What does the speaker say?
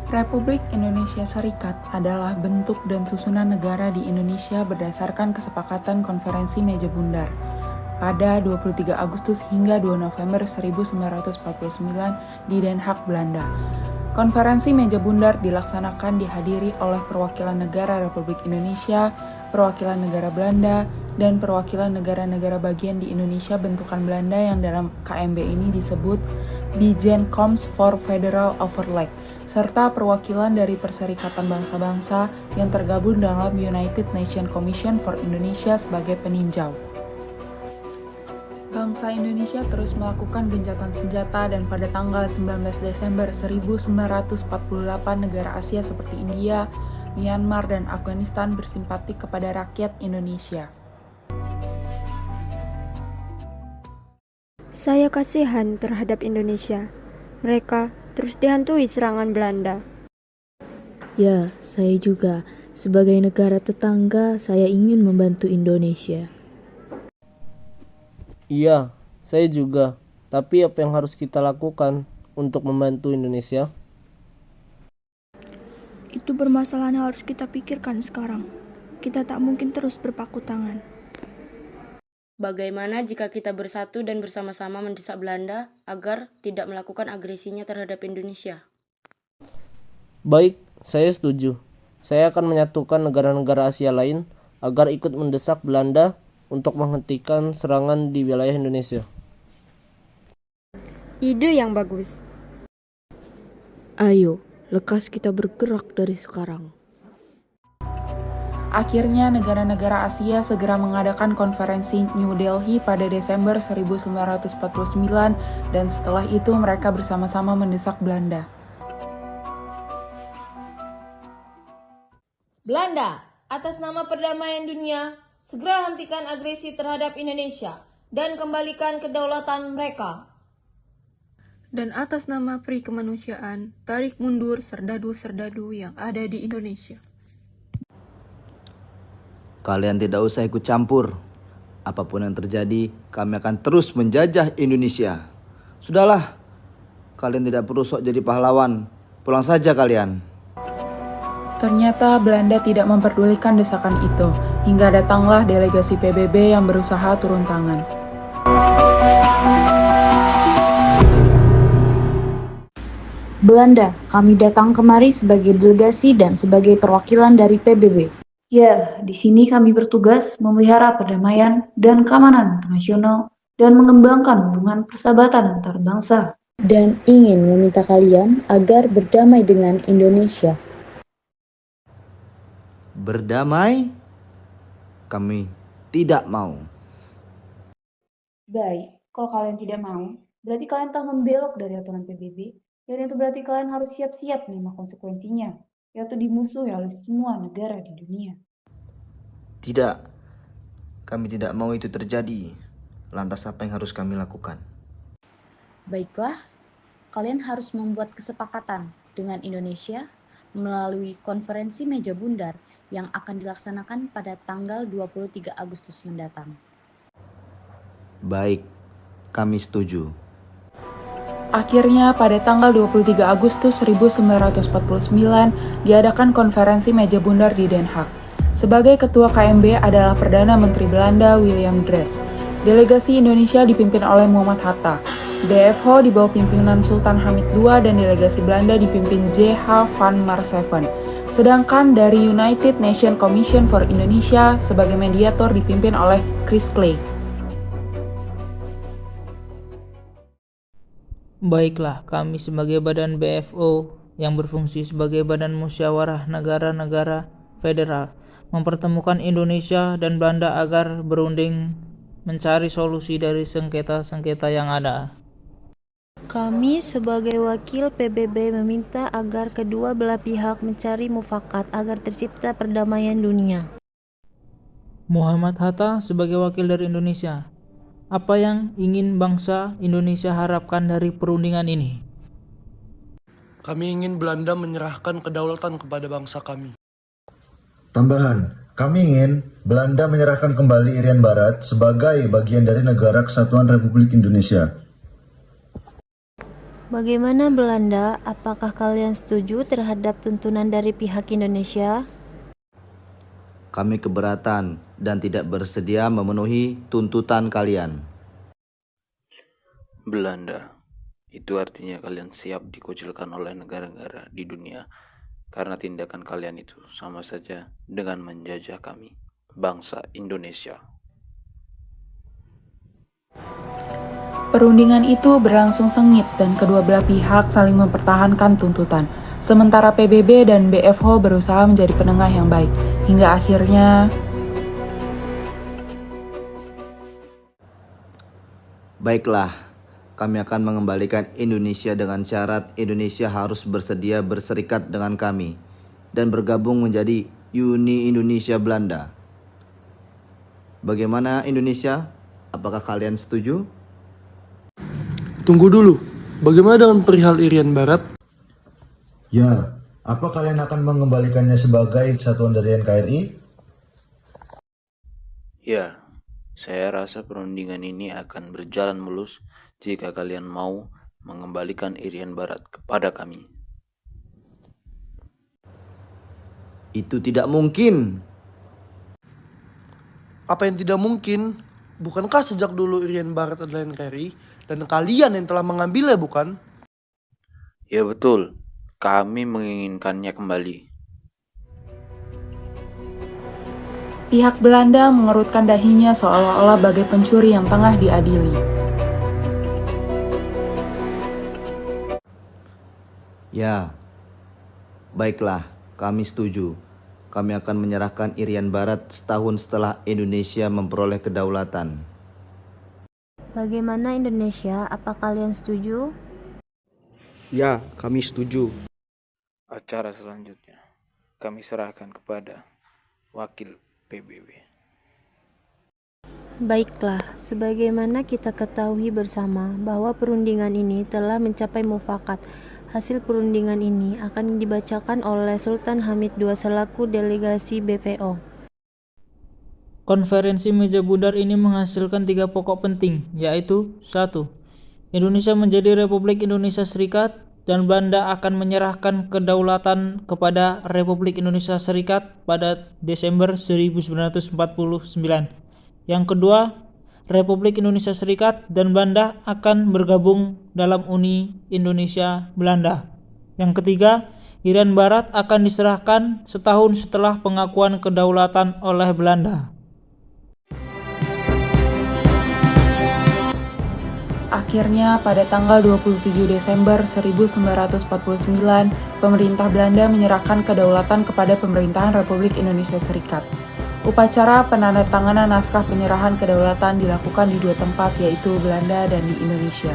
Republik Indonesia Serikat adalah bentuk dan susunan negara di Indonesia berdasarkan kesepakatan Konferensi Meja Bundar pada 23 Agustus hingga 2 November 1949 di Den Haag, Belanda. Konferensi Meja Bundar dilaksanakan dihadiri oleh perwakilan negara Republik Indonesia, perwakilan negara Belanda, dan perwakilan negara-negara bagian di Indonesia bentukan Belanda yang dalam KMB ini disebut Bijeenkomst voor Federal Overleg, serta perwakilan dari Perserikatan Bangsa-Bangsa yang tergabung dalam United Nations Commission for Indonesia sebagai peninjau. Bangsa Indonesia terus melakukan gencatan senjata dan pada tanggal 19 Desember 1948 negara Asia seperti India, Myanmar, dan Afghanistan bersimpati kepada rakyat Indonesia. Saya kasihan terhadap Indonesia. Mereka terus dihantui serangan Belanda. Ya, saya juga. Sebagai negara tetangga, saya ingin membantu Indonesia. Iya, saya juga. Tapi apa yang harus kita lakukan untuk membantu Indonesia? Itu permasalahan yang harus kita pikirkan sekarang. Kita tak mungkin terus berpaku tangan. Bagaimana jika kita bersatu dan bersama-sama mendesak Belanda agar tidak melakukan agresinya terhadap Indonesia? Baik, saya setuju. Saya akan menyatukan negara-negara Asia lain agar ikut mendesak Belanda untuk menghentikan serangan di wilayah Indonesia. Ide yang bagus. Ayo, lekas kita bergerak dari sekarang. Akhirnya, negara-negara Asia segera mengadakan konferensi New Delhi pada Desember 1949 dan setelah itu mereka bersama-sama mendesak Belanda. Belanda, atas nama perdamaian dunia, segera hentikan agresi terhadap Indonesia dan kembalikan kedaulatan mereka. Dan atas nama Peri Kemanusiaan, tarik mundur serdadu-serdadu yang ada di Indonesia. Kalian tidak usah ikut campur. Apapun yang terjadi, kami akan terus menjajah Indonesia. Sudahlah, kalian tidak perlu sok jadi pahlawan. Pulang saja kalian. Ternyata Belanda tidak memperdulikan desakan itu, hingga datanglah delegasi PBB yang berusaha turun tangan. Belanda, kami datang kemari sebagai delegasi dan sebagai perwakilan dari PBB. Ya, di sini kami bertugas memelihara perdamaian dan keamanan internasional dan mengembangkan hubungan persahabatan antar bangsa. Dan ingin meminta kalian agar berdamai dengan Indonesia. Berdamai? Kami tidak mau. Baik, kalau kalian tidak mau, berarti kalian telah membelok dari aturan PBB, dan itu berarti kalian harus siap-siap menerima konsekuensinya, yaitu dimusuhi oleh semua negara di dunia. Tidak, kami tidak mau itu terjadi. Lantas apa yang harus kami lakukan? Baiklah, kalian harus membuat kesepakatan dengan Indonesia melalui konferensi Meja Bundar yang akan dilaksanakan pada tanggal 23 Agustus mendatang. Baik, kami setuju. Akhirnya pada tanggal 23 Agustus 1949 diadakan konferensi Meja Bundar di Den Haag. Sebagai ketua KMB adalah Perdana Menteri Belanda Willem Drees. Delegasi Indonesia dipimpin oleh Muhammad Hatta. BFH di bawah pimpinan Sultan Hamid II dan delegasi Belanda dipimpin J.H. van Maarschaveen. Sedangkan dari United Nations Commission for Indonesia sebagai mediator dipimpin oleh Chris Clay. Baiklah, kami sebagai badan BFO yang berfungsi sebagai badan musyawarah negara-negara federal mempertemukan Indonesia dan Belanda agar berunding mencari solusi dari sengketa-sengketa yang ada. Kami sebagai wakil PBB meminta agar kedua belah pihak mencari mufakat agar tercipta perdamaian dunia. Muhammad Hatta sebagai wakil dari Indonesia. Apa yang ingin bangsa Indonesia harapkan dari perundingan ini? Kami ingin Belanda menyerahkan kedaulatan kepada bangsa kami. Tambahan, kami ingin Belanda menyerahkan kembali Irian Barat sebagai bagian dari Negara Kesatuan Republik Indonesia. Bagaimana Belanda? Apakah kalian setuju terhadap tuntunan dari pihak Indonesia? Kami keberatan dan tidak bersedia memenuhi tuntutan kalian. Belanda, itu artinya kalian siap dikucilkan oleh negara-negara di dunia karena tindakan kalian itu sama saja dengan menjajah kami, bangsa Indonesia. Perundingan itu berlangsung sengit dan kedua belah pihak saling mempertahankan tuntutan. Sementara PBB dan BFO berusaha menjadi penengah yang baik, hingga akhirnya Baiklah, kami akan mengembalikan Indonesia dengan syarat Indonesia harus bersedia berserikat dengan kami dan bergabung menjadi Uni Indonesia Belanda. Bagaimana Indonesia? Apakah kalian setuju? Tunggu dulu, bagaimana dengan perihal Irian Barat? Ya, apa kalian akan mengembalikannya sebagai kesatuan dari NKRI? Ya, saya rasa perundingan ini akan berjalan mulus jika kalian mau mengembalikan Irian Barat kepada kami. Itu tidak mungkin. Apa yang tidak mungkin? Bukankah sejak dulu Irian Barat adalah NKRI dan kalian yang telah mengambilnya, bukan? Ya betul, kami menginginkannya kembali. pihak Belanda mengerutkan dahinya seolah-olah bagai pencuri yang tengah diadili. Ya, baiklah, kami setuju. Kami akan menyerahkan Irian Barat setahun setelah Indonesia memperoleh kedaulatan. Bagaimana Indonesia? Apa kalian setuju? Ya, kami setuju. Acara selanjutnya kami serahkan kepada wakil PBB. Baiklah, sebagaimana kita ketahui bersama bahwa perundingan ini telah mencapai mufakat. Hasil perundingan ini akan dibacakan oleh Sultan Hamid II selaku delegasi BPO. Konferensi meja bundar ini menghasilkan 3 pokok penting, yaitu 1. Indonesia menjadi Republik Indonesia Serikat dan Belanda akan menyerahkan kedaulatan kepada Republik Indonesia Serikat pada Desember 1949. Yang kedua, Republik Indonesia Serikat dan Belanda akan bergabung dalam Uni Indonesia Belanda. Yang ketiga, Irian Barat akan diserahkan setahun setelah pengakuan kedaulatan oleh Belanda. Akhirnya, pada tanggal 27 Desember 1949, pemerintah Belanda menyerahkan kedaulatan kepada pemerintahan Republik Indonesia Serikat. Upacara penandatanganan naskah penyerahan kedaulatan dilakukan di 2 tempat, yaitu Belanda dan di Indonesia.